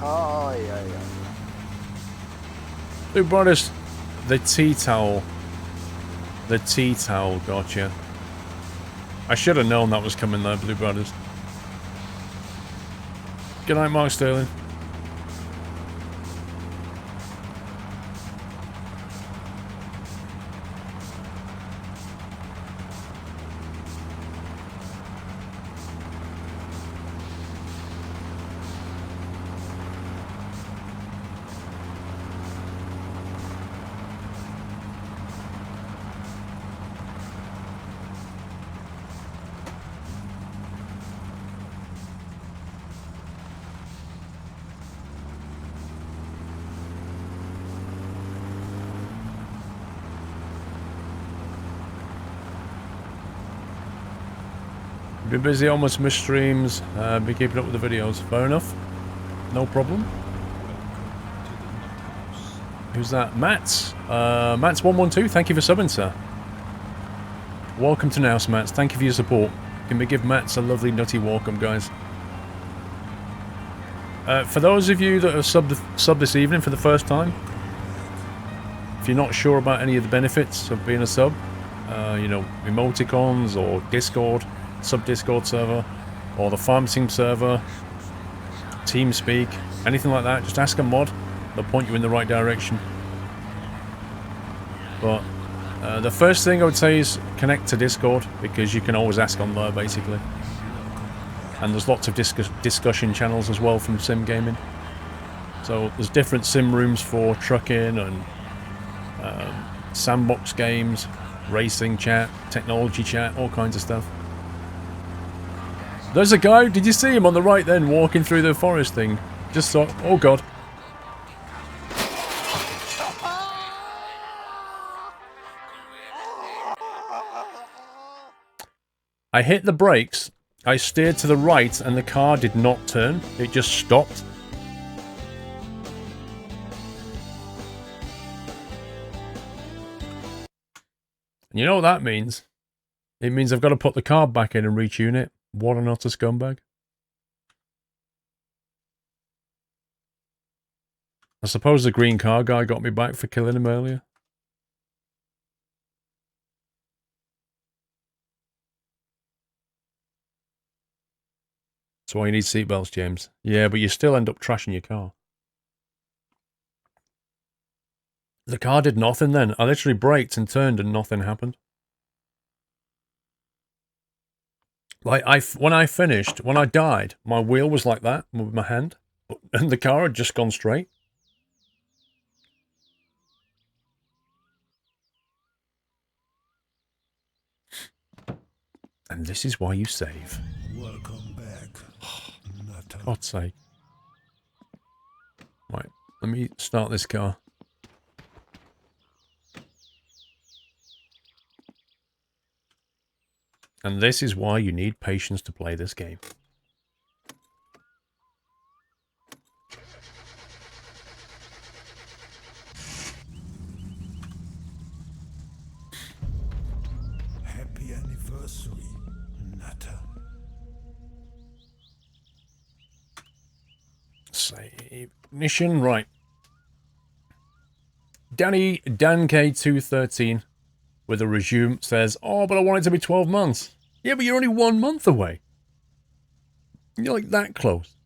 Oh, yeah, yeah. Blue Brothers, the tea towel. The tea towel, gotcha. I should have known that was coming there, Blue Brothers. Good night, Mark Sterling. Been busy, almost missed streams. Been keeping up with the videos. Fair enough. No problem. Who's that? Mats. Mats112, thank you for subbing, sir. Welcome to Nouse, Mats. Thank you for your support. Can we give Mats a lovely nutty welcome, guys? For those of you that have subbed this evening for the first time, if you're not sure about any of the benefits of being a sub, you know, emoticons or Discord, sub-Discord server, or the Farm Sim server, TeamSpeak, anything like that, just ask a mod. They'll point you in the right direction. But the first thing I would say is connect to Discord, because you can always ask on there, basically. And there's lots of discussion channels as well from sim gaming. So there's different sim rooms for trucking and sandbox games, racing chat, technology chat, all kinds of stuff. There's a guy, did you see him on the right then, walking through the forest thing? Just saw, oh god. I hit the brakes, I steered to the right and the car did not turn, it just stopped. And you know what that means? It means I've got to put the car back in and retune it. What an utter scumbag. I suppose the green car guy got me back for killing him earlier. That's why you need seatbelts, James. Yeah, but you still end up trashing your car. The car did nothing then. I literally braked and turned and nothing happened. Like, when I finished, when I died, my wheel was like that with my hand, and the car had just gone straight. And this is why you save. Welcome back. God's sake. Right, let me start this car. And this is why you need patience to play this game. Happy anniversary, Nutter. Save ignition, right. Dan K213 with a resume says, oh, but I want it to be 12 months. Yeah, but you're only 1 month away. You're like that close.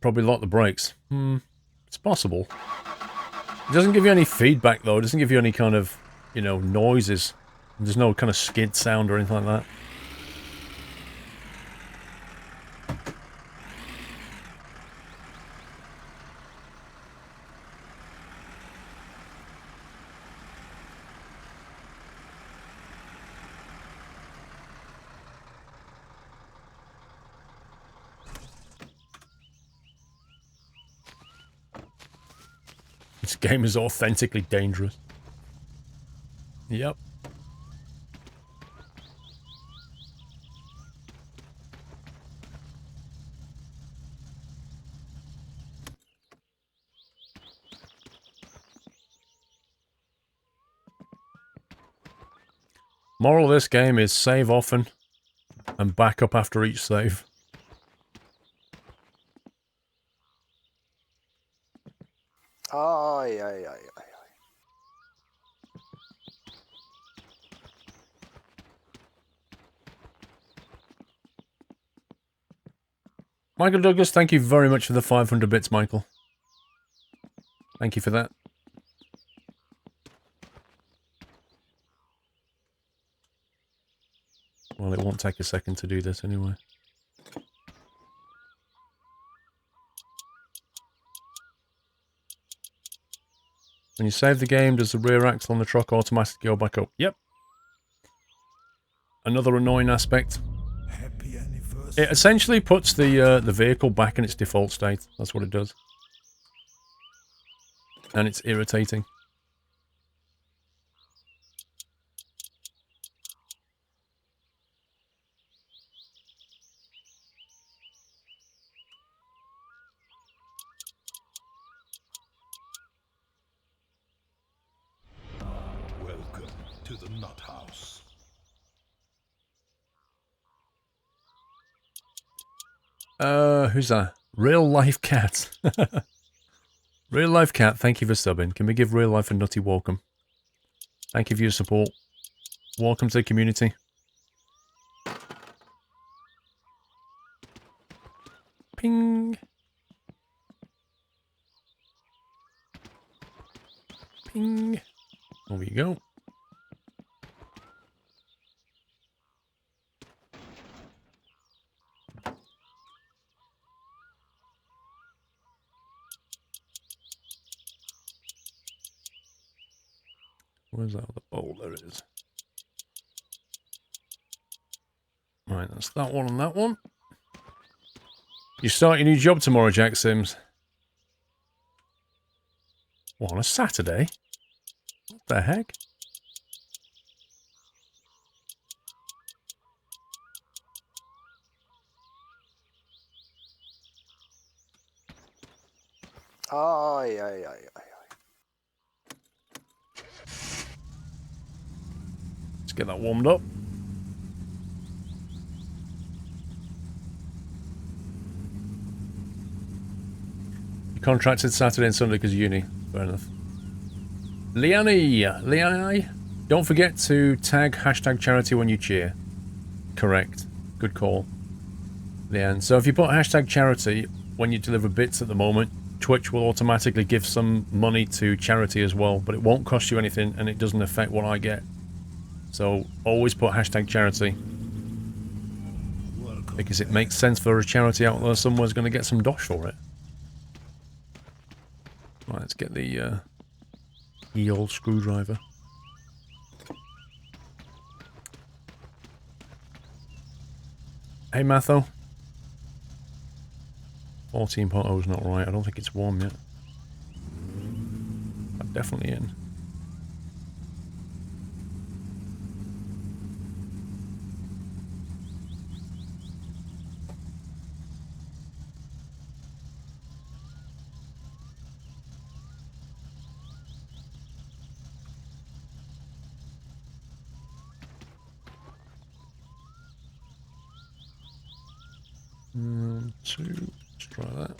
Probably lock the brakes. It's possible. It doesn't give you any feedback though. It doesn't give you any kind of, you know, noises. There's no kind of skid sound or anything like that. This game is authentically dangerous. Yep. Moral of this game is save often and back up after each save. Aye, aye, aye, aye. Michael Douglas, thank you very much for the 500 bits, Michael. Thank you for that. Well, it won't take a second to do this anyway. When you save the game, does the rear axle on the truck automatically go back up? Yep. Another annoying aspect. Happy anniversary. It essentially puts the vehicle back in its default state. That's what it does. And it's irritating. Welcome to the Nut House. Who's that? Real Life Cat. Real Life Cat, thank you for subbing. Can we give Real Life a nutty welcome? Thank you for your support. Welcome to the community. Ping. Ping. Over you go. Where's that other bowl? There it is. Right, that's that one and that one. You start your new job tomorrow, Jack Sims. What, on a Saturday? What the heck? Aye, aye, aye, aye. Let's get that warmed up. You contracted Saturday and Sunday because of uni. Fair enough. Liani, don't forget to tag hashtag charity when you cheer. Correct. Good call. Leanne. So if you put hashtag charity when you deliver bits at the moment, Twitch will automatically give some money to charity as well, but it won't cost you anything and it doesn't affect what I get. So always put hashtag charity. Because it makes sense for a charity out there somewhere's going to get some dosh for it. Right, let's get the old screwdriver. Hey, Matho. 14.0 is not right. I don't think it's warm yet. I'm definitely in. Two. Let's try that.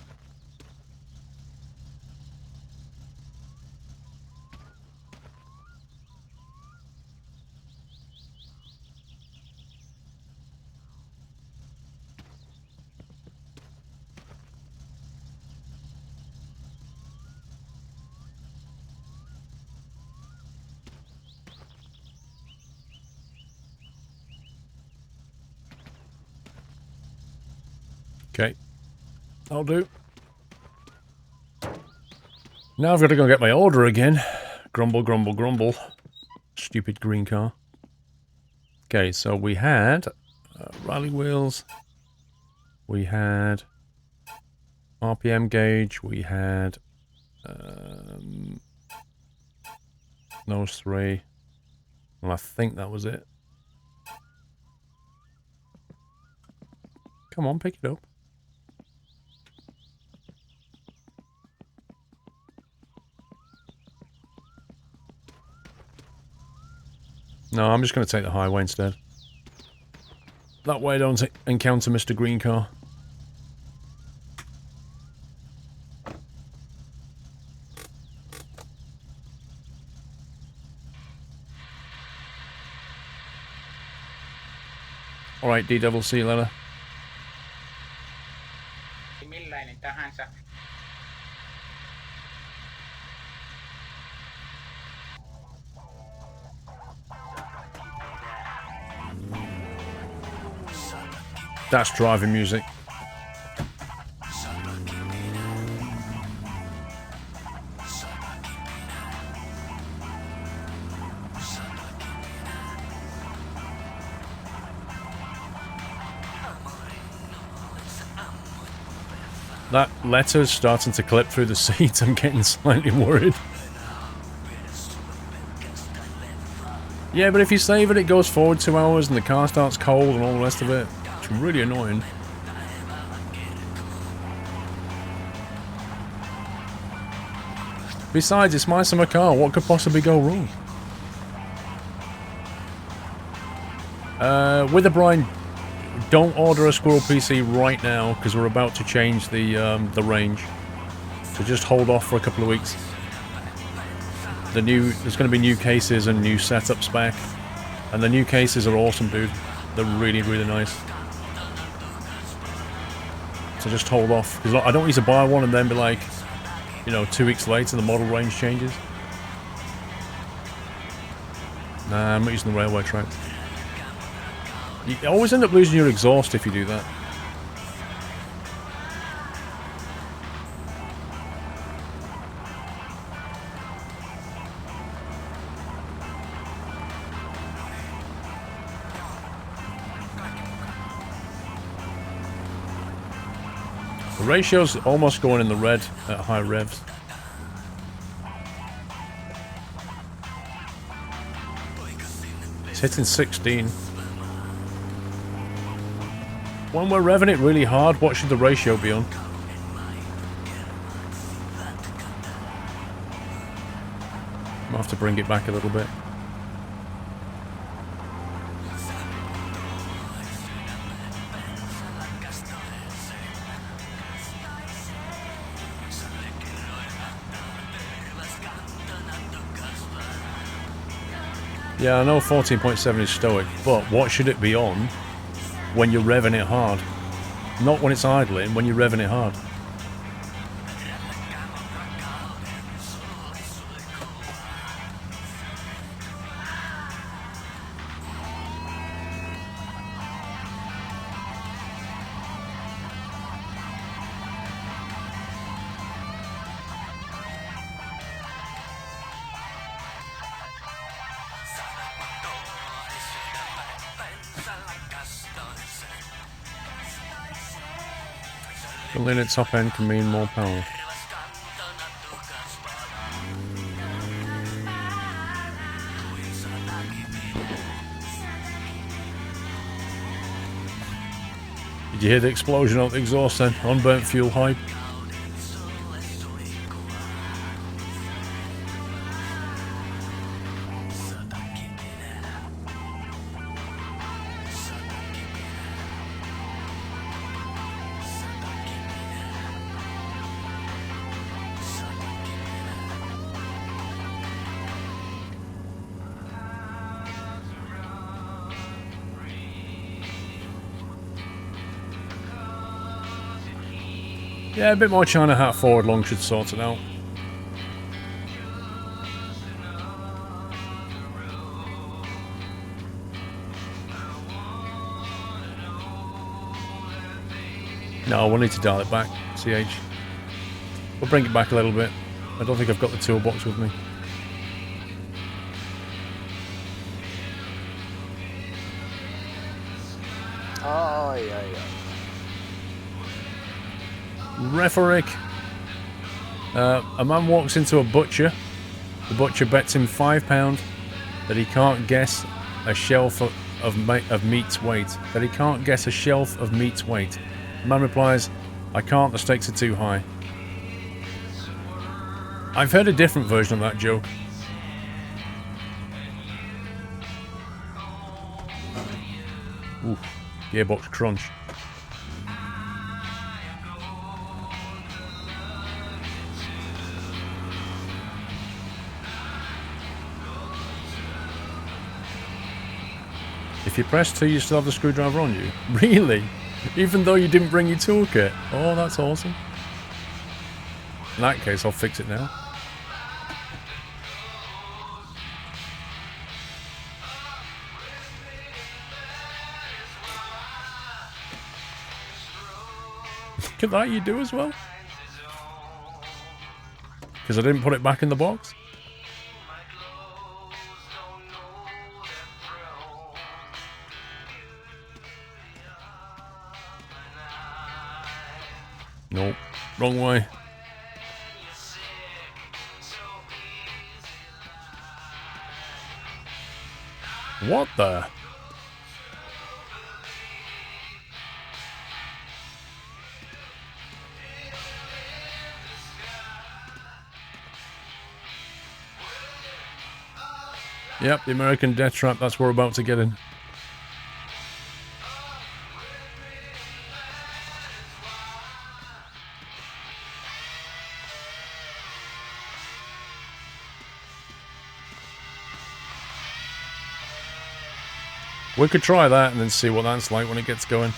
Okay. I'll do. Now I've got to go get my order again. Grumble, grumble, grumble. Stupid green car. Okay, so we had rally wheels. We had RPM gauge. We had those three. Well, I think that was it. Come on, pick it up. No, I'm just going to take the highway instead. That way I don't encounter Mr. Green Car. Alright, D-Devil, see you later. Millainen tahansa. That's driving music. That letter's starting to clip through the seat. I'm getting slightly worried. Yeah, but if you save it, it goes forward 2 hours and the car starts cold and all the rest of it. It's really annoying. Besides, it's my summer car. What could possibly go wrong? With the Brian, don't order a Squirrel PC right now because we're about to change the range. So just hold off for a couple of weeks. There's going to be new cases and new setup spec, and the new cases are awesome, dude. They're really, really nice. So just hold off because I don't need to buy one and then be like, you know, 2 weeks later the model range changes. Nah, I'm not using the railway tracks. You always end up losing your exhaust if you do that. The ratio's almost going in the red at high revs. It's hitting 16. When we're revving it really hard, what should the ratio be on? I'll have to bring it back a little bit. Yeah, I know 14.7 is stoic, but what should it be on when you're revving it hard? Not when it's idling, when you're revving it hard. Building at top end can mean more power. Did you hear the explosion of the exhaust then? Unburnt fuel hype. Yeah, a bit more China hat forward long should sort it out. No, we'll need to dial it back, CH. We'll bring it back a little bit. I don't think I've got the toolbox with me. Ai, ai, ai. Rhetoric. A man walks into a butcher. The butcher bets him £5 that he can't guess a shelf of meat's weight. That he can't guess a shelf of meat's weight. The man replies, "I can't, the stakes are too high." I've heard a different version of that joke. Oof. Gearbox crunch. If you press 2, you still have the screwdriver on you? Really? Even though you didn't bring your toolkit? Oh, that's awesome. In that case, I'll fix it now. Look at that, you do as well? Because I didn't put it back in the box? Nope. Wrong way. What the? Yep, the American Death Trap, that's what we're about to get in. We could try that and then see what that's like when it gets going.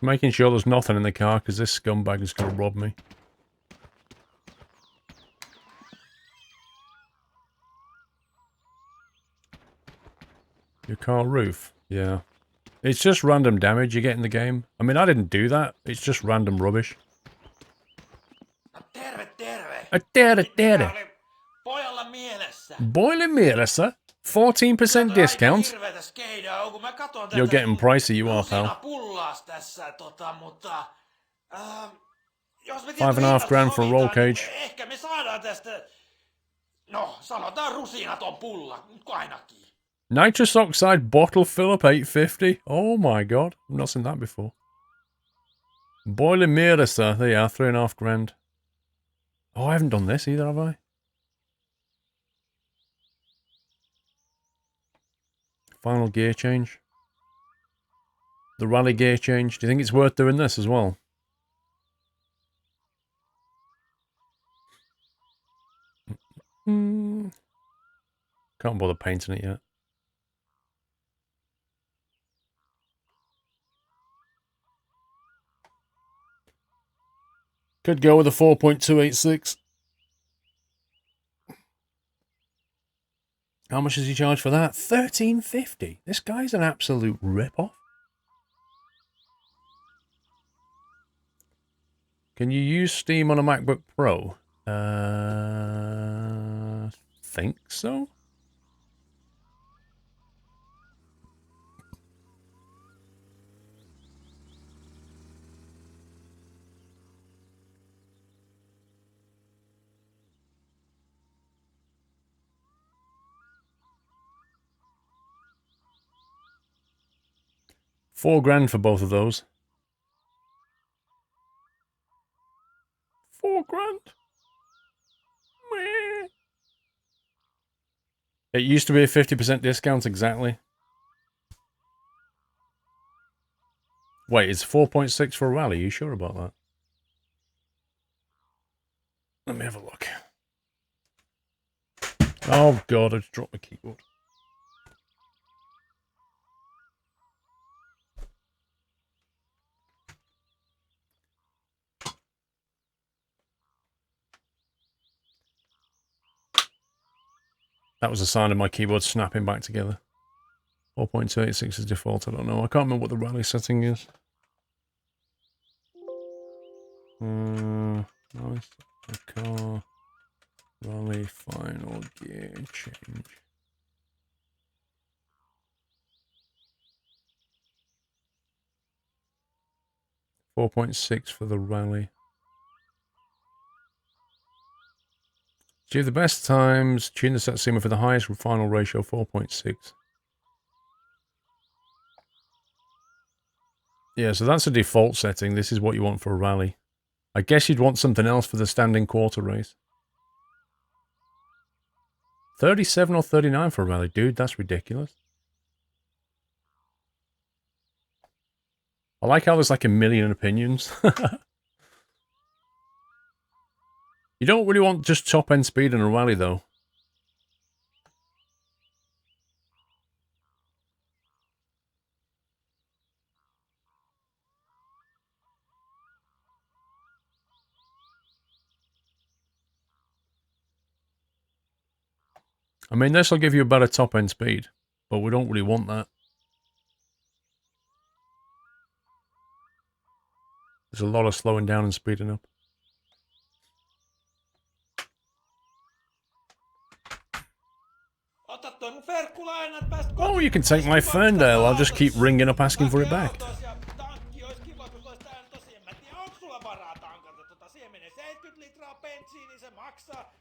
Making sure there's nothing in the car because this scumbag is going to rob me. Your car roof? Yeah. It's just random damage you get in the game. I mean, I didn't do that. It's just random rubbish. Terve, terve. Terve, terve. Oli pojalla mielessä. Boiler mielessä? 14% discount? Hirveetä skeidaa, kun mä katon tätä. You're getting pricey, you are, pal. Pullas tässä, mutta... jos me $5.5 for a roll cage. Ehkä me saadaan tästä... No, sanotaan rusinaton pulla, ainakin. Nitrous oxide bottle fill up $8.50. Oh my god, I've not seen that before. Boiler mielessä, there you are, $3.5. Oh, I haven't done this either, have I? Final gear change. The rally gear change. Do you think it's worth doing this as well? Can't bother painting it yet. Could go with a 4.286. How much does he charge for that? $13.50. This guy's an absolute rip-off. Can you use Steam on a MacBook Pro? Think so? $4 for both of those. $4. Meh. It used to be a 50% discount exactly. Wait, it's 4.6 for a rally. Are you sure about that? Let me have a look. Oh god, I just dropped my keyboard. That was a sign of my keyboard snapping back together. 4.286 is default, I don't know. I can't remember what the rally setting is. Nice. Car. Rally, fine. change. $4.6 for the rally. Achieve the best times. Tune the set seamer for the highest final ratio, 4.6. Yeah, so that's a default setting. This is what you want for a rally. I guess you'd want something else for the standing quarter race. 37 or 39 for a rally. Dude, that's ridiculous. I like how there's like a million opinions. You don't really want just top-end speed in a rally, though. I mean, this will give you a better top-end speed, but we don't really want that. There's a lot of slowing down and speeding up. Oh, you can take my Ferndale. I'll just keep ringing up asking for it back.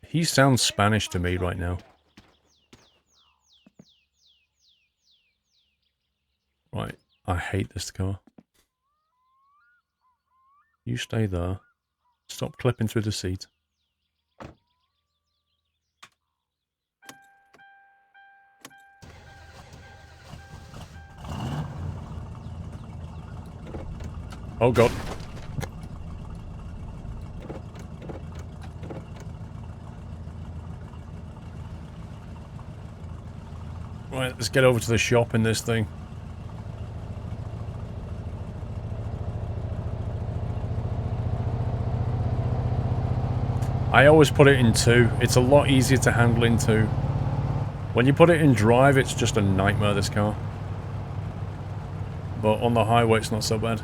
He sounds Spanish to me right now. Right, I hate this car. You stay there. Stop clipping through the seat. Oh god. Right, let's get over to the shop in this thing. I always put it in 2. It's a lot easier to handle in 2. When you put it in drive, it's just a nightmare, this car. But on the highway, it's not so bad.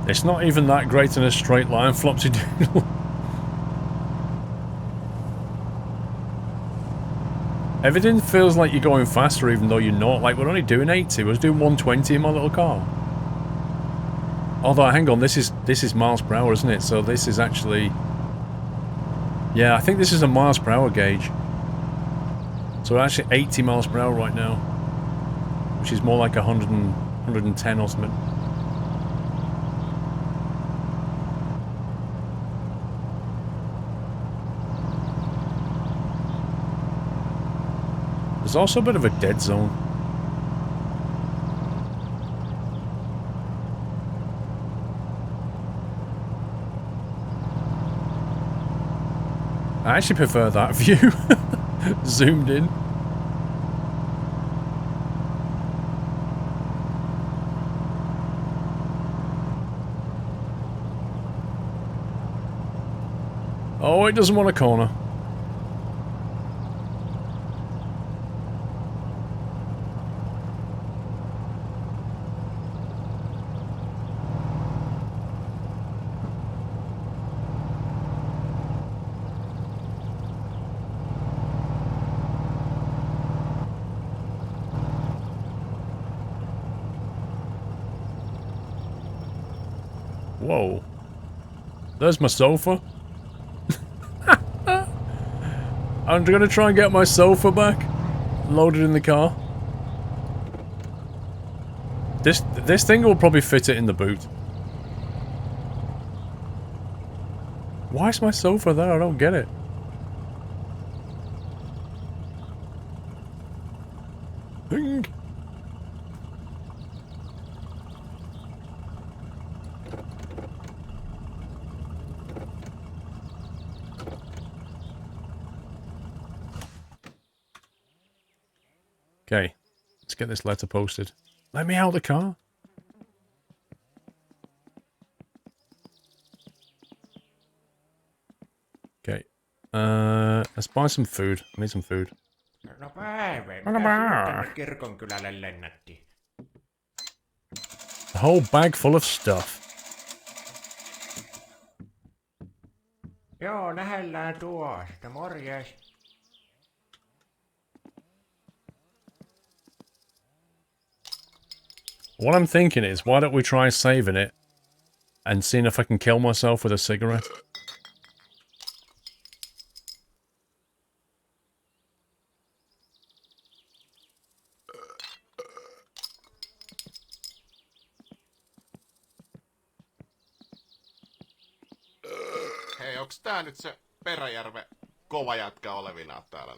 It's not even that great in a straight line, Flopsy Doodle. Everything feels like you're going faster even though you're not. Like, we're only doing 80. I was doing 120 in my little car. Although, hang on, this is miles per hour, isn't it? So this is actually... Yeah, I think this is a miles per hour gauge. So we're actually 80 miles per hour right now. Which is more like 110 or something. There's also a bit of a dead zone. I actually prefer that view. Zoomed in. Oh, it doesn't want a corner. Whoa. There's my sofa. I'm gonna try and get my sofa back. Loaded in the car. This thing will probably fit it in the boot. Why is my sofa there? I don't get it. Bing. Let's get this letter posted. Let me out of the car. Okay. Let's buy some food. I need some food. No päivä, No mitä sinut päivä. tänne kirkonkylälle lennätti? A whole bag full of stuff. Joo, nähellään tuosta. Morjes. What I'm thinking is, why don't we try saving it and seeing if I can kill myself with a cigarette? Hei, onks tää nyt se Peräjärven kova jätkä olevinaan täällä?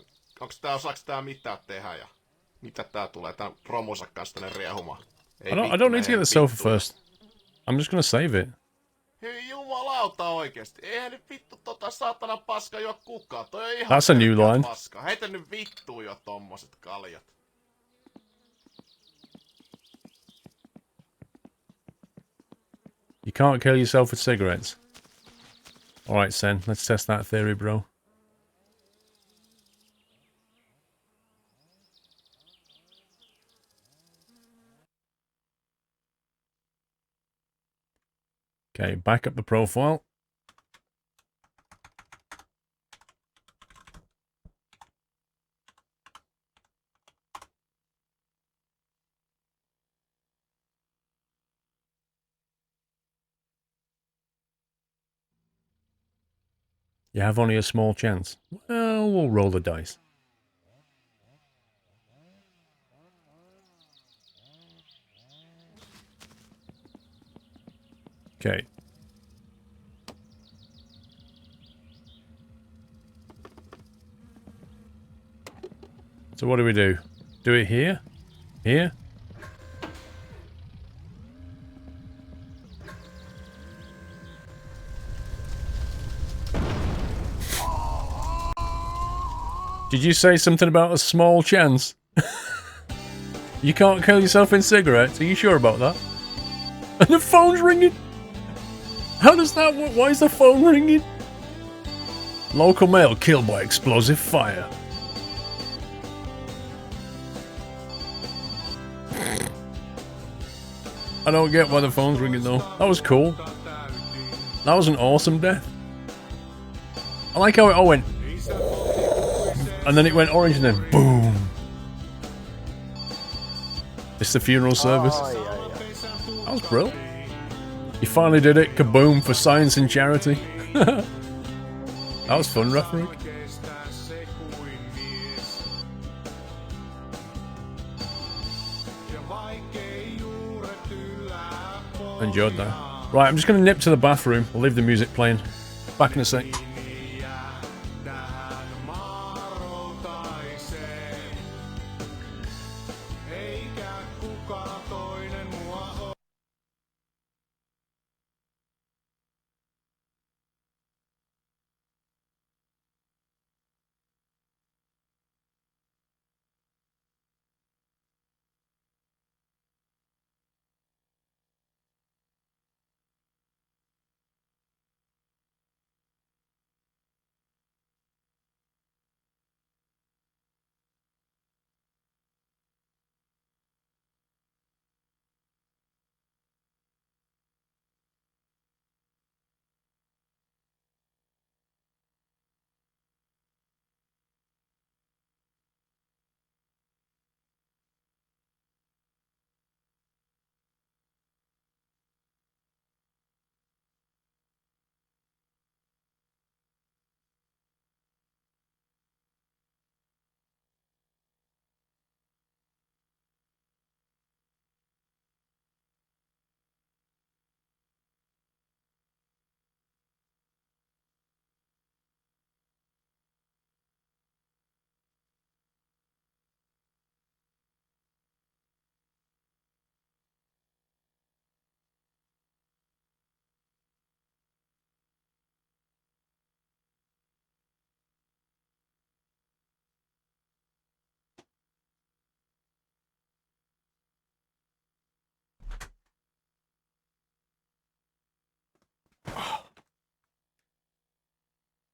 Osaaks tää mitään tehdä ja mitä tää tulee tän romunsa kanssa tänne riehumaan? Ei I don't vittu, need to get the ei sofa vittu. first. I'm just gonna save it. Hei jumalauta oikeesti. Eihän nyt vittu saatana paska juo kukaan. Toi on ihan That's a new pelkkää line. Paska. Heitä nyt vittuun jo tommoset kaljat. You can't kill yourself with cigarettes. Alright, Sen, let's test that theory, bro. Okay, back up the profile. You have only a small chance. Well, we'll roll the dice. Okay. So what do we do? Do it here? Here? Did you say something about a small chance? You can't kill yourself in cigarettes? Are you sure about that? And the phone's ringing? How does that work? Why is the phone ringing? Local male killed by explosive fire. I don't get why the phone's ringing though. That was cool. That was an awesome death. I like how it all went. And then it went orange and then boom. It's the funeral service. That was brilliant. You finally did it. Kaboom for science and charity. That was fun, referee. Enjoyed that. Right, I'm just going to nip to the bathroom. I'll leave the music playing. Back in a sec.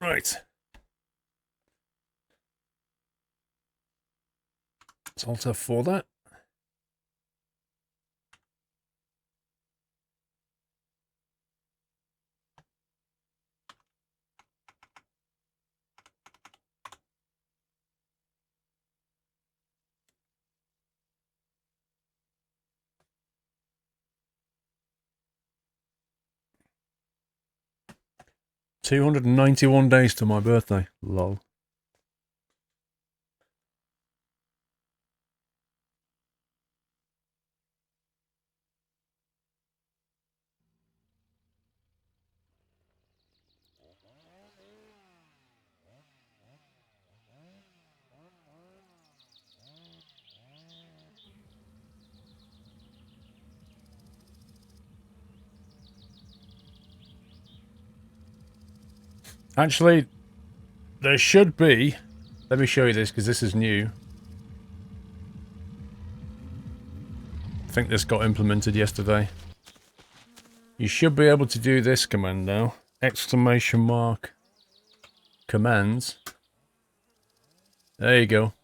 Right. Let's alter for that. $291 days to my birthday. Lol. Actually, there should be... Let me show you this, because this is new. I think this got implemented yesterday. You should be able to do this command now. Exclamation mark. Commands. There you go.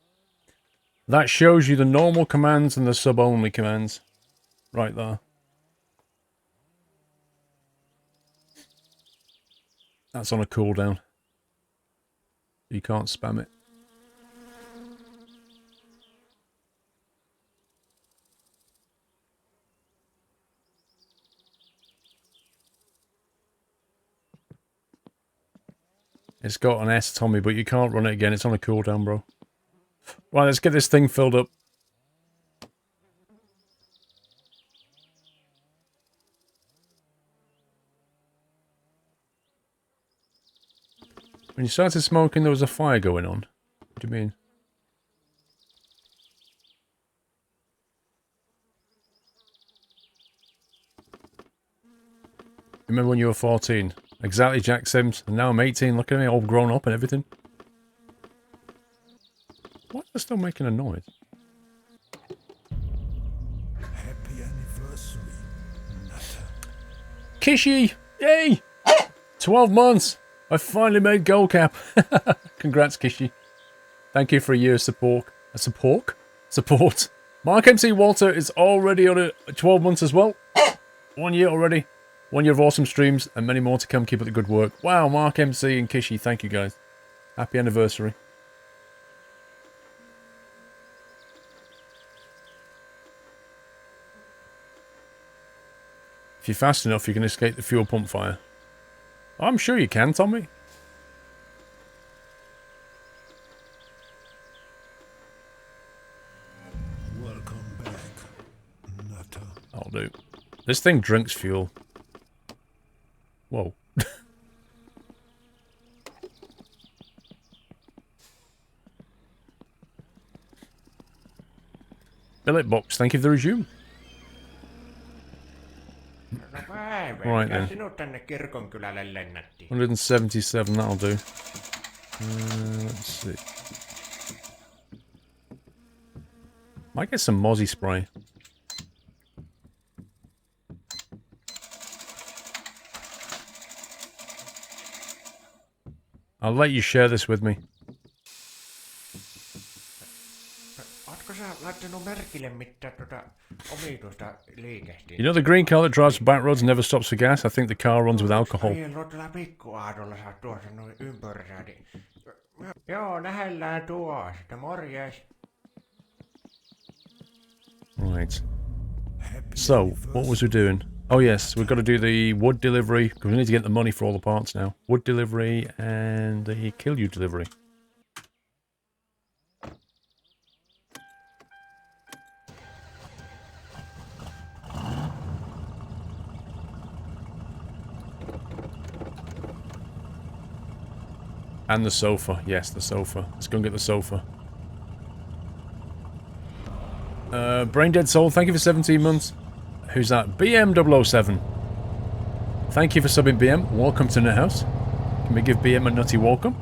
That shows you the normal commands and the sub-only commands. Right there. That's on a cooldown. You can't spam it. It's got an S, Tommy, but you can't run it again. It's on a cooldown, bro. Right, let's get this thing filled up. When you started smoking, there was a fire going on. What do you mean? Remember when you were 14? Exactly, Jack Sims. And now I'm 18. Look at me, all grown up and everything. Why is it still making a noise? Happy anniversary, Nutter. Kishy! Yay! 12 months! I finally made goal cap. Congrats, Kishy. Thank you for a year's support. Support. Mark MC Walter is already on 12 months as well. 1 year already. 1 year of awesome streams and many more to come. Keep up the good work. Wow, Mark MC and Kishy, thank you guys. Happy anniversary. If you're fast enough, you can escape the fuel pump fire. I'm sure you can, Tommy. Welcome back, Nutter. I'll do. This thing drinks fuel. Whoa. Billet box, thank you for the resume. No päivä, Right mikä then. sinut tänne kirkonkylälle lennätti? 177, that'll do. Let's see. Might get some mozzie spray. I'll let you share this with me. Ootko sä laittanut merkille mitään omituista liikehtiä? You know the green car that drives back roads and never stops for gas? I think the car runs with alcohol. Tuolla pikkuaadolla sä oot tuossa noin ympyrää. Joo, nähellään tuosta. Morjes. Right. So, what was we doing? Oh yes, we've got to do the wood delivery, because we need to get the money for all the parts now. Wood delivery and the kill you delivery. And the sofa. Yes, the sofa. Let's go and get the sofa. Brain Dead Soul, thank you for 17 months. Who's that? BM007. Thank you for subbing, BM. Welcome to the house. Can we give BM a nutty welcome?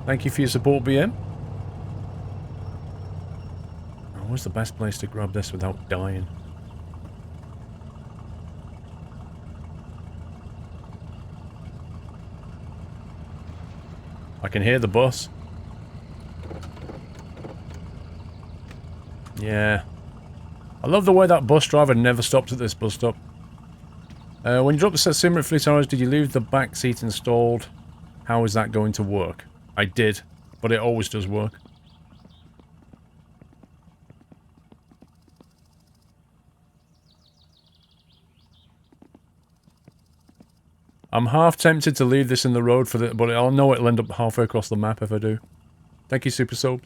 Thank you for your support, BM. Oh, where's the best place to grab this without dying? can hear the bus. Yeah. I love the way that bus driver never stopped at this bus stop. When you dropped the Simrit Fleet Arrows, did you leave the back seat installed? How is that going to work? I did, but it always does work. I'm half tempted to leave this in the road for the, but I'll know it'll end up halfway across the map if I do. Thank you, Super Soap.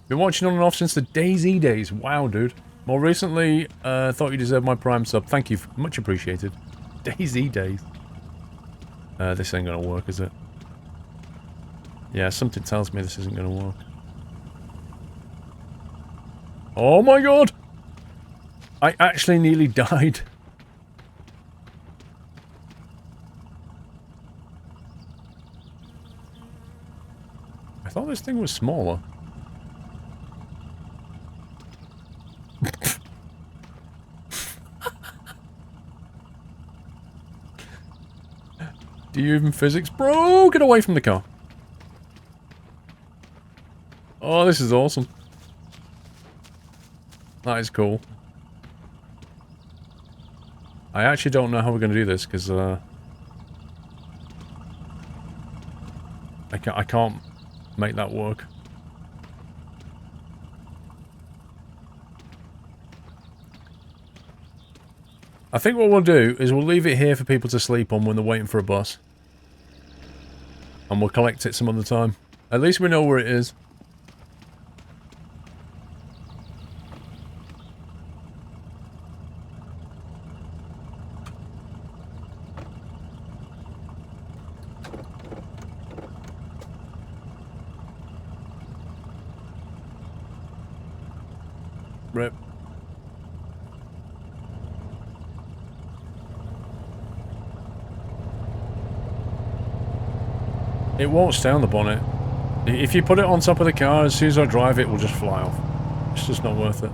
Been watching on and off since the DayZ days. Wow, dude. More recently, thought you deserved my Prime sub. Thank you. Much appreciated. DayZ days. This ain't gonna work, is it? Yeah, something tells me this isn't gonna work. Oh my god! I actually nearly died. I thought this thing was smaller. Do you even physics? Bro, get away from the car. Oh, this is awesome. That is cool. I actually don't know how we're going to do this, because I can't make that work. I think what we'll do is we'll leave it here for people to sleep on when they're waiting for a bus. And we'll collect it some other time. At least we know where it is. Rip. It won't stay on the bonnet. If you put it on top of the car, as soon as I drive it will just fly off. It's just not worth it.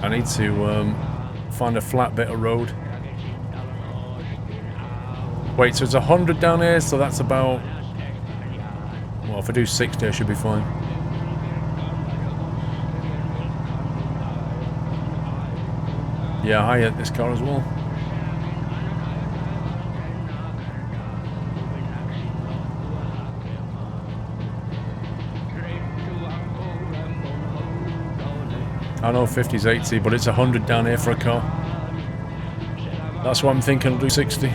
I need to find a flat bit of road. Wait, so it's 100 down here, so that's about... Well, if I do 60, I should be fine. Yeah, I hit this car as well. I know 50's 80, but it's 100 down here for a car. That's why I'm thinking I'll do 60.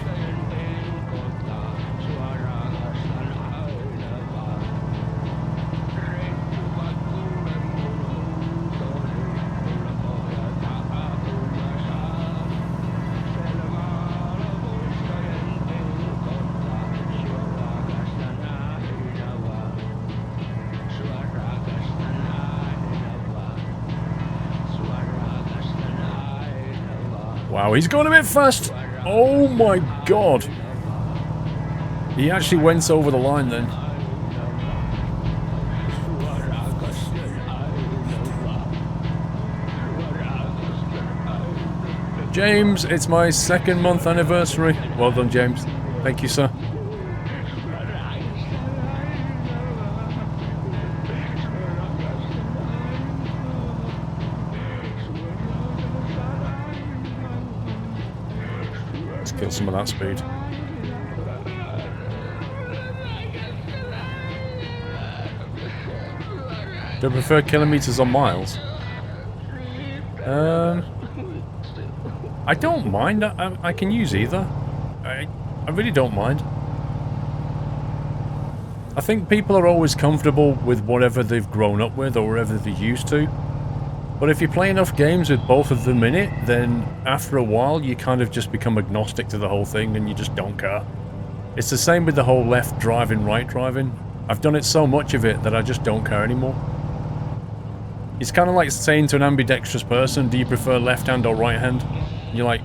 Wow, he's going a bit fast. Oh my god. He actually went over the line then. James, it's my 2nd month anniversary. Well done, James. Thank you, sir. Kill some of that speed. Do I prefer kilometers or miles? I don't mind. I can use either. I really don't mind. I think people are always comfortable with whatever they've grown up with or whatever they're used to. But if you play enough games with both of them in it, then after a while you kind of just become agnostic to the whole thing and you just don't care. It's the same with the whole left driving, right driving. I've done it so much of it that I just don't care anymore. It's kind of like saying to an ambidextrous person, do you prefer left hand or right hand? And you're like...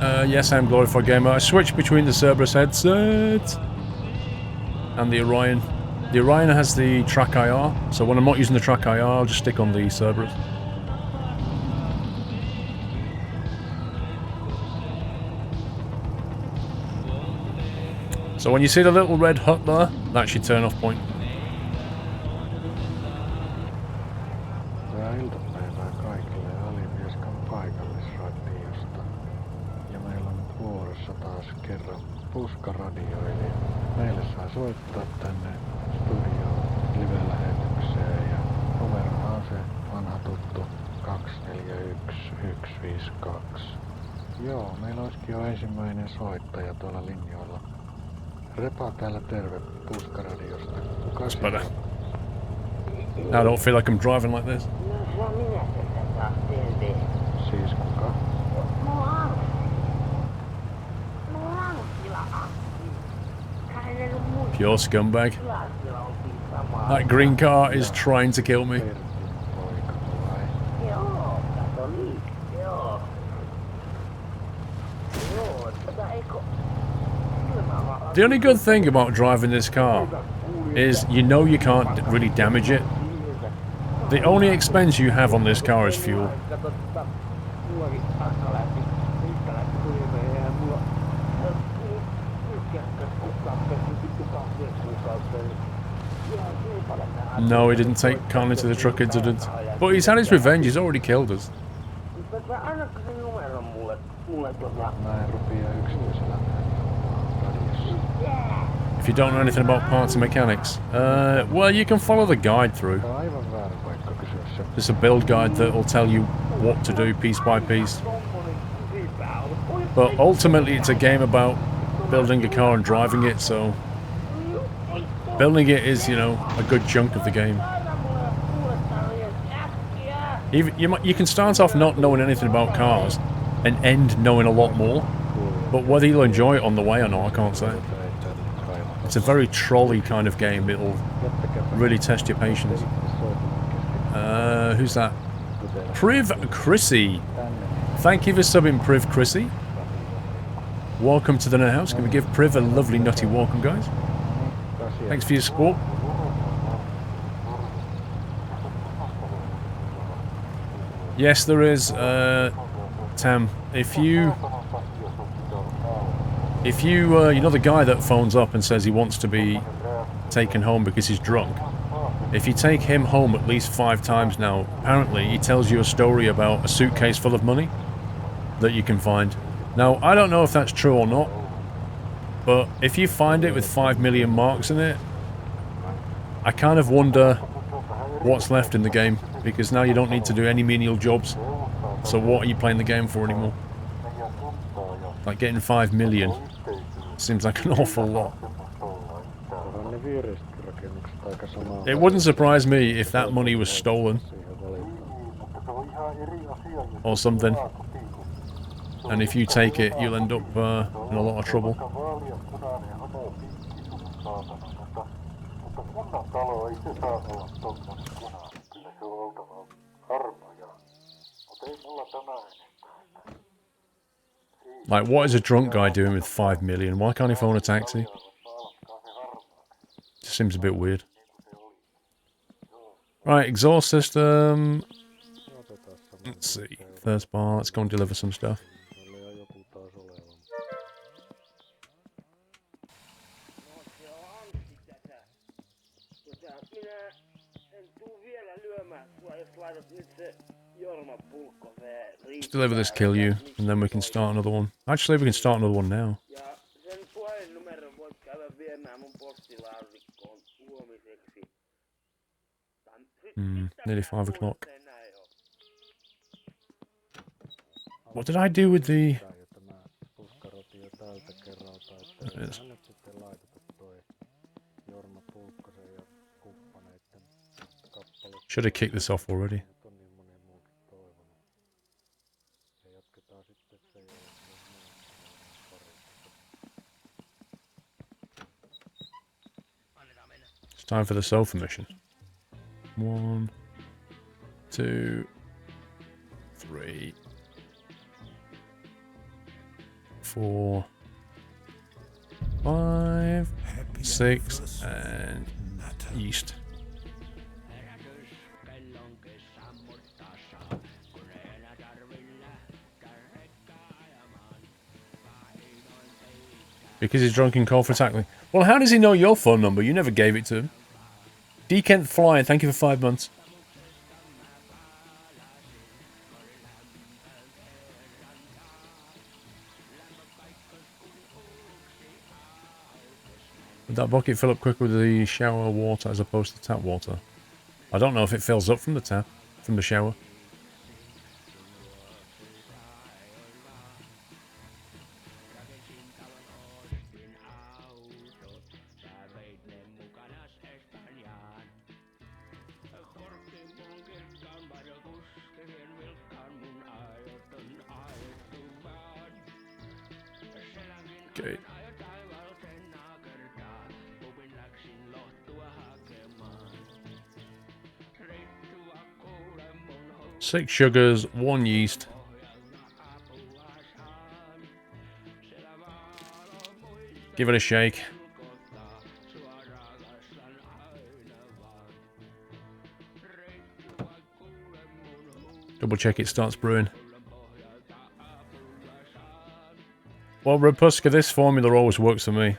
Yes, I'm Glorified Gamer. I switch between the Cerberus headset and the Orion. The Orion has the track IR, so when I'm not using the track IR, I'll just stick on the Cerberus. So when you see the little red hut there, that's your turn-off point. Hyvää iltapäivää kaikille Alimieskan paikallisradiosta. Ja meillä on nyt vuorossa taas kerran puskaradio, eli meille saa soittaa tänne studioon live-lähetykseen ja numerona on se vanha tuttu 241152. Joo, meillä olisikin jo ensimmäinen soittaja tuolla linjoilla. Repa täällä terve puskaradiosta. Kuka siellä? I don't feel like I'm driving like this. Siis kuka? Pure scumbag. That green car is trying to kill me. The only good thing about driving this car is you know you can't really damage it. The only expense you have on this car is fuel. No, he didn't take Carl into the truck incident. But he's had his revenge, he's already killed us. If you don't know anything about parts and mechanics, well, you can follow the guide through. There's a build guide that will tell you what to do piece by piece. But ultimately, it's a game about building a car and driving it, so building it is, you know, a good chunk of the game. You can start off not knowing anything about cars and end knowing a lot more, but whether you'll enjoy it on the way or not, I can't say. It's a very trolley kind of game. It'll really test your patience. Who's that? Priv Chrissy. Thank you for subbing, Priv Chrissy. Welcome to the net house. Can we give Priv a lovely nutty welcome, guys? Thanks for your support. Yes, there is, Tam. If you know the guy that phones up and says he wants to be taken home because he's drunk, if you take him home at least 5 times now, apparently he tells you a story about a suitcase full of money that you can find. Now, I don't know if that's true or not, but if you find it with 5 million marks in it, I kind of wonder what's left in the game, because now you don't need to do any menial jobs, so what are you playing the game for anymore? Like getting 5 million seems like an awful lot. It wouldn't surprise me if that money was stolen or something, and if you take it, you'll end up in a lot of trouble. Like, what is a drunk guy doing with 5 million? Why can't he phone a taxi? Just seems a bit weird. Right, exhaust system. Let's see. First bar, let's go and deliver some stuff. Let's deliver this kill you, and then we can start another one. Actually, we can start another one now. Nearly 5 o'clock. What did I do with the... There it is. Should have kicked this off already. It's time for the sofa mission. 1, 2, 3. 4, 5, Happy 6, anniversary, and Nutter. yeast. Because he's drunk and called for tackling. Well, how does he know your phone number? You never gave it to him. D. Kent Fly, thank you for 5 months. Would that bucket fill up quicker with the shower water as opposed to tap water? I don't know if it fills up from the tap, from the shower. Okay. 6 sugars, 1 yeast. Give it a shake. Double check it starts brewing. Well, Rapuska, this formula always works for me.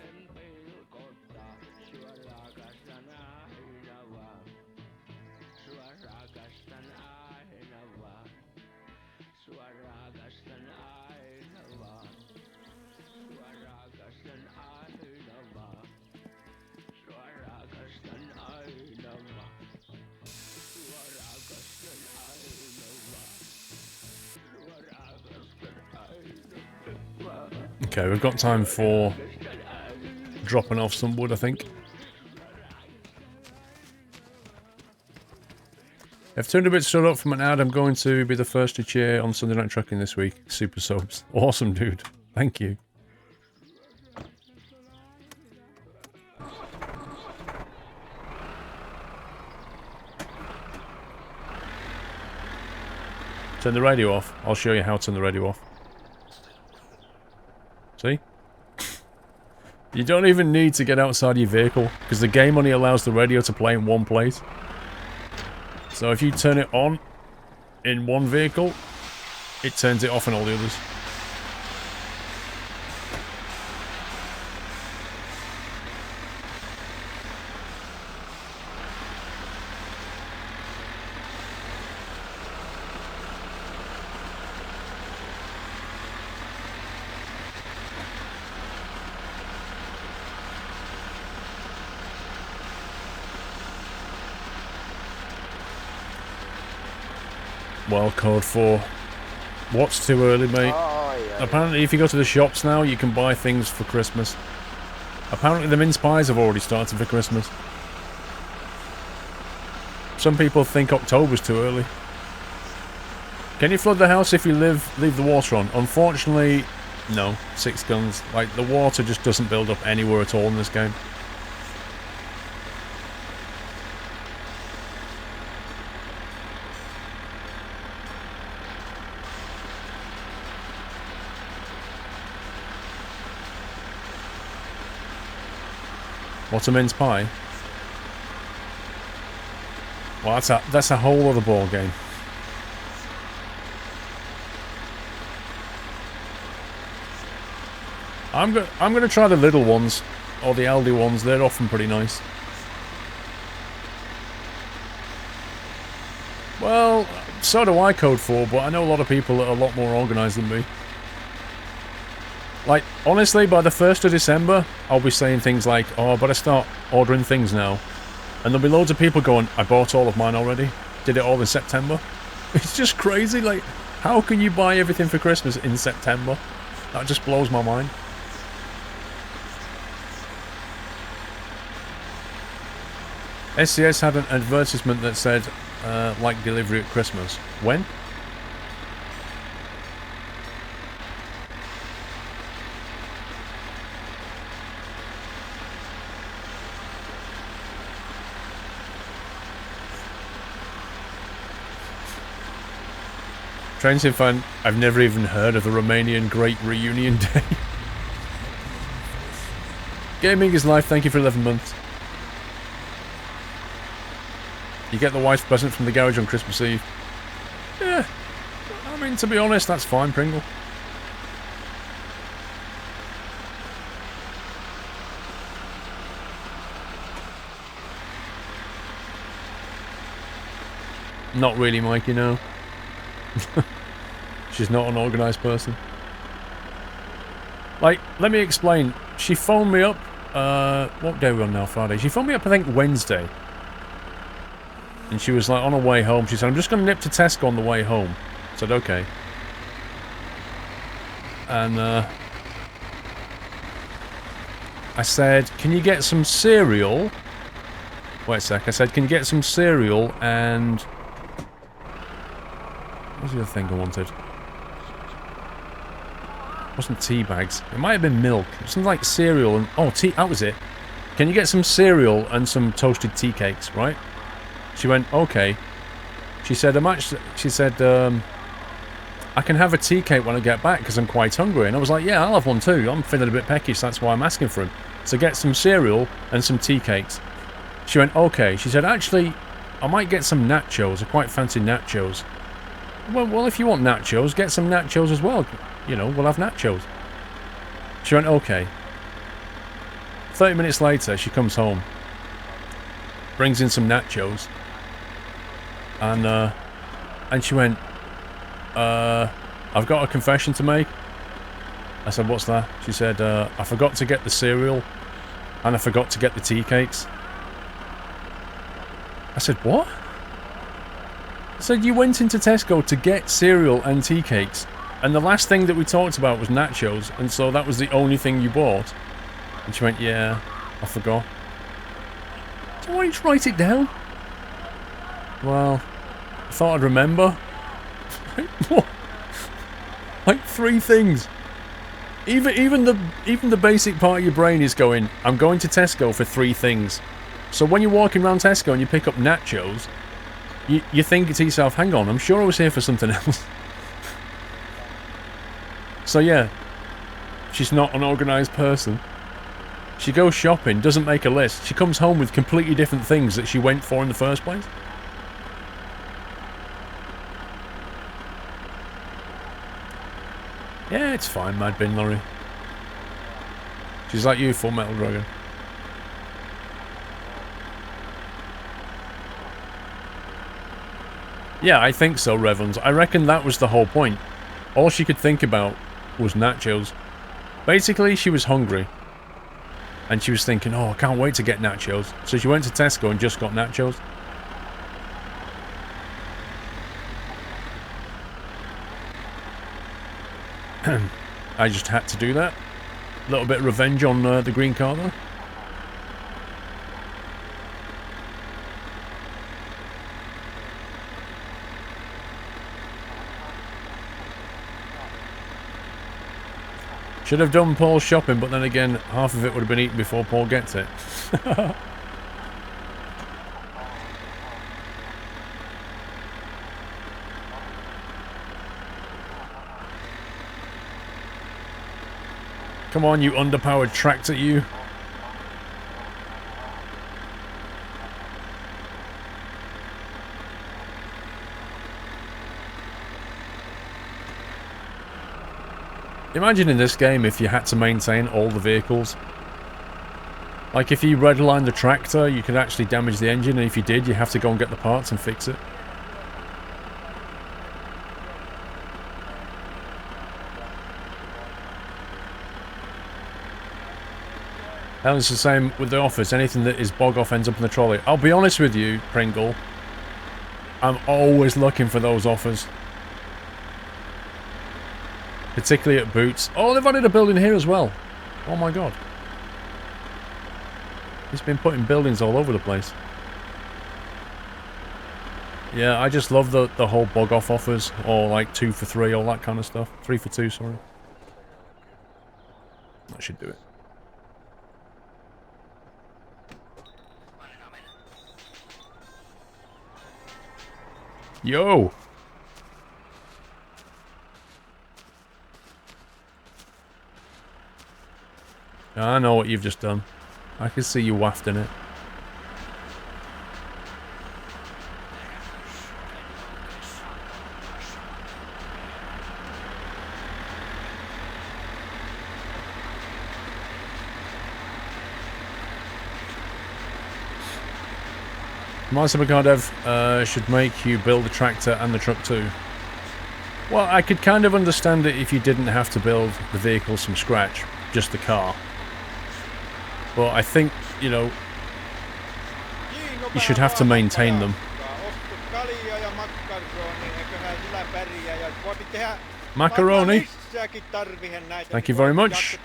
Okay, we've got time for dropping off some wood, I think. If turned a bit stood up from an ad, I'm going to be the first to cheer on Sunday Night Trucking this week. Super subs. Awesome, dude. Thank you. Turn the radio off. I'll show you how to turn the radio off. See? You don't even need to get outside your vehicle, because the game only allows the radio to play in one place. So if you turn it on in one vehicle, it turns it off in all the others. Well, code 4. What's too early, mate? Apparently, if you go to the shops now, you can buy things for Christmas. Apparently, the mince pies have already started for Christmas. Some people think October's too early. Can you flood the house if you leave the water on? Unfortunately, no. 6 guns. Like, the water just doesn't build up anywhere at all in this game. What's a mince pie? Well, that's a whole other ball game. I'm gonna try the little ones or the Aldi ones. They're often pretty nice. Well, so do I, Code 4, but I know a lot of people that are a lot more organised than me. Like, honestly, by the 1st of December, I'll be saying things like, oh, I better start ordering things now. And there'll be loads of people going, I bought all of mine already. Did it all in September. It's just crazy, like, how can you buy everything for Christmas in September? That just blows my mind. SCS had an advertisement that said, like delivery at Christmas. When? Trainsim fan, I've never even heard of the Romanian Great Reunion Day. Gaming is life. Thank you for 11 months. You get the wife's present from the garage on Christmas Eve. Yeah. I mean, to be honest, that's fine, Pringle. Not really, Mike, you know. She's not an organised person. Like, let me explain. She phoned me up, what day are we on now? Friday. She phoned me up, I think, Wednesday. And she was like, on her way home, she said, I'm just going to nip to Tesco on the way home. I said, okay. And, I said, can you get some cereal? Wait a sec. I said, can you get some cereal and... What's the other thing I wanted? It wasn't tea bags. It might have been milk. It was something like cereal and... Oh, tea... That was it. Can you get some cereal and some toasted tea cakes, right? She went, okay. She said, I can have a tea cake when I get back because I'm quite hungry. And I was like, yeah, I'll have one too. I'm feeling a bit peckish, that's why I'm asking for them. So get some cereal and some tea cakes. She went, okay. She said, actually, I might get some nachos. I quite fancy nachos. Well, if you want nachos, get some nachos as well. You know, we'll have nachos. She went, okay. 30 minutes later, she comes home. Brings in some nachos. And she went, I've got a confession to make. I said, what's that? She said, I forgot to get the cereal. And I forgot to get the tea cakes. I said, what? I said, you went into Tesco to get cereal and tea cakes. And the last thing that we talked about was nachos. And so that was the only thing you bought. And she went, yeah, I forgot. So why don't you write it down? Well, I thought I'd remember. What? Like 3 things. Even the basic part of your brain is going, I'm going to Tesco for 3 things. So when you're walking around Tesco and you pick up nachos, you think to yourself, hang on, I'm sure I was here for something else. So yeah, she's not an organised person. She goes shopping, doesn't make a list. She comes home with completely different things that she went for in the first place. Yeah, it's fine, Mad Bin Lorry. She's like you, Full Metal Dragon. Yeah, I think so, Revans. I reckon that was the whole point. All she could think about was nachos. Basically, she was hungry. And she was thinking, oh, I can't wait to get nachos. So she went to Tesco and just got nachos. I just had to do that. A little bit of revenge on the green car though. Should have done Paul's shopping, but then again, half of it would have been eaten before Paul gets it. Come on, you underpowered tractor, you. Imagine in this game if you had to maintain all the vehicles. Like if you redline the tractor, you could actually damage the engine, and if you did, you have to go and get the parts and fix it. That was the same with the offers. Anything that is bog off ends up in the trolley. I'll be honest with you, Pringle. I'm always looking for those offers. Particularly at Boots. Oh, they've added a building here as well. Oh my god. It's been putting buildings all over the place. Yeah, I just love the whole bog off offers. Or like 2 for 3, all that kind of stuff. 3 for 2, sorry. That should do it. Yo! I know what you've just done. I can see you wafting it. My supercar dev should make you build the tractor and the truck too. Well, I could kind of understand it if you didn't have to build the vehicles from scratch, just the car. But I think, you know, you should have to maintain them. Macaroni. Thank you very much.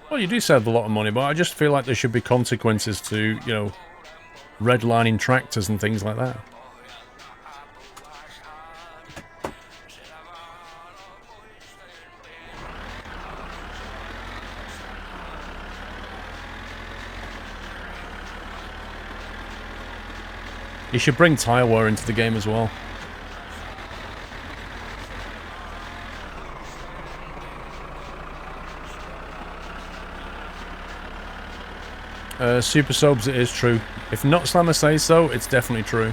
Well, you do save a lot of money, but I just feel like there should be consequences to, you know, redlining tractors and things like that. You should bring tyre wear into the game as well. Super Sobs, it is true. If Not Slammer says so, it's definitely true.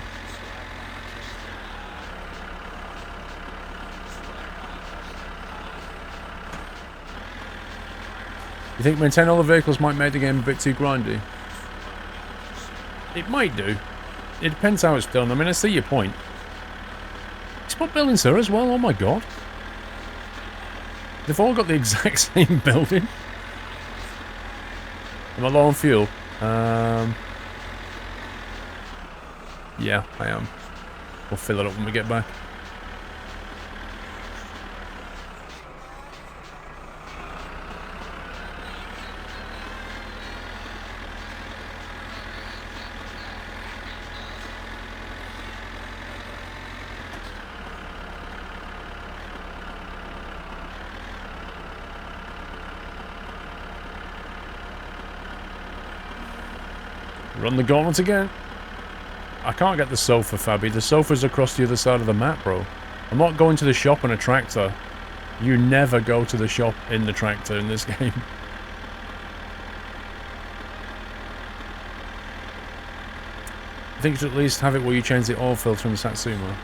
You think maintaining all the vehicles might make the game a bit too grindy? It might do. It depends how it's done. I mean, I see your point. Spot buildings here as well, oh my god. They've all got the exact same building. Am I low on fuel? Yeah, I am. We'll fill it up when we get back. Run the gauntlet again. I can't get the sofa, Fabby. The sofa's across the other side of the map, bro. I'm not going to the shop in a tractor. You never go to the shop in the tractor in this game. I think you should at least have it where you change the oil filter in the Satsuma.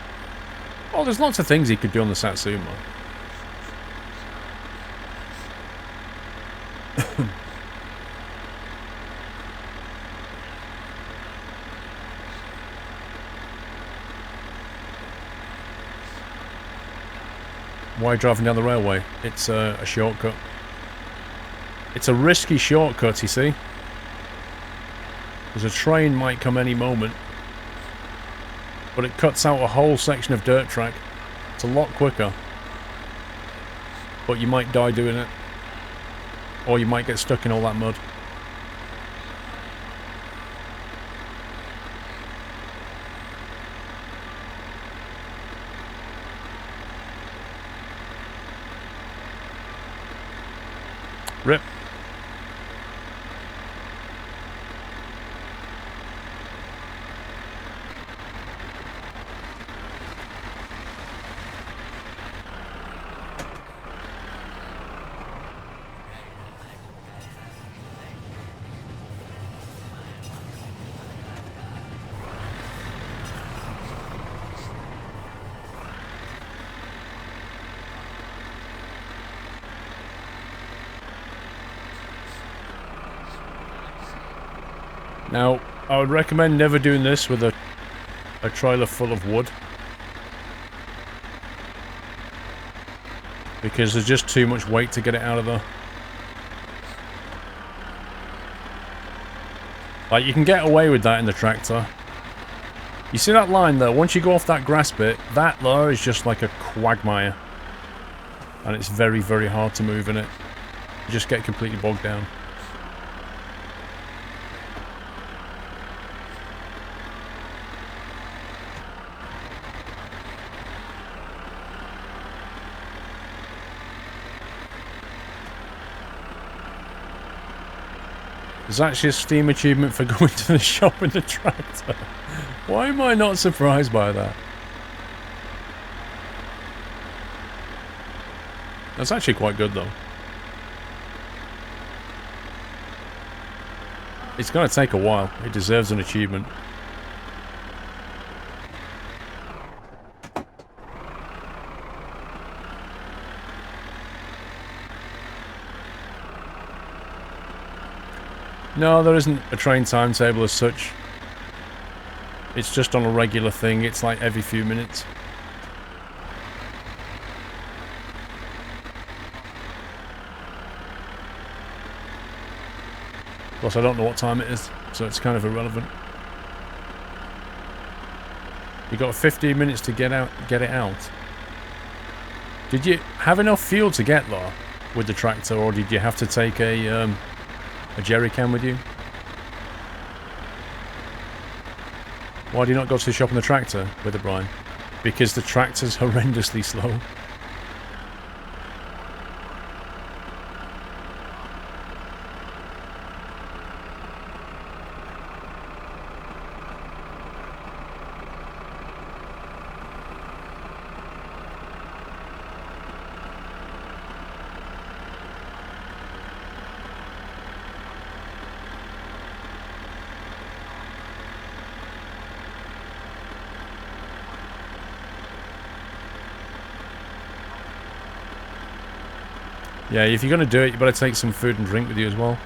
Oh, there's lots of things you could do on the Satsuma. Why driving down the railway? It's a shortcut. It's a risky shortcut, you see. Because a train might come any moment. But it cuts out a whole section of dirt track. It's a lot quicker. But you might die doing it. Or you might get stuck in all that mud. Rip. Now, I would recommend never doing this with a trailer full of wood. Because there's just too much weight to get it out of there. Like, you can get away with that in the tractor. You see that line there? Once you go off that grass bit, that there is just like a quagmire. And it's very, very hard to move in it. You just get completely bogged down. There's actually a Steam achievement for going to the shop in the tractor. Why am I not surprised by that? That's actually quite good though. It's going to take a while. It deserves an achievement. No, there isn't a train timetable as such. It's just on a regular thing. It's like every few minutes. Plus, I don't know what time it is, so it's kind of irrelevant. You got 15 minutes to get it out. Did you have enough fuel to get there with the tractor, or did you have to take a jerry can with you? Why do you not go to the shop in the tractor with it, Brian? Because the tractor's horrendously slow. Yeah, if you're going to do it, you better take some food and drink with you as well.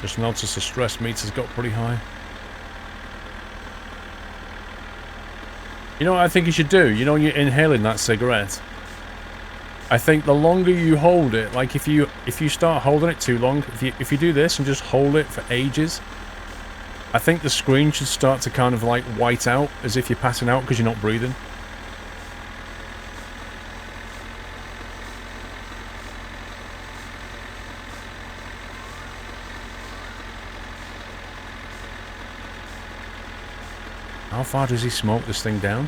Just noticed the stress meter's got pretty high. You know what I think you should do? You know, you're inhaling that cigarette. I think the longer you hold it, like if you start holding it too long, if you do this and just hold it for ages, I think the screen should start to kind of like white out as if you're passing out because you're not breathing. How far does he smoke this thing down?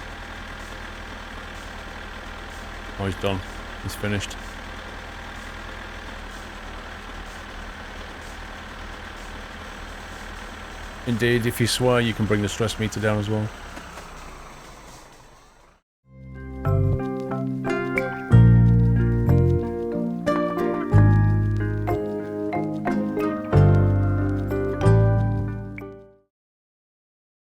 Oh, he's done. He's finished. Indeed, if you swear, you can bring the stress meter down as well.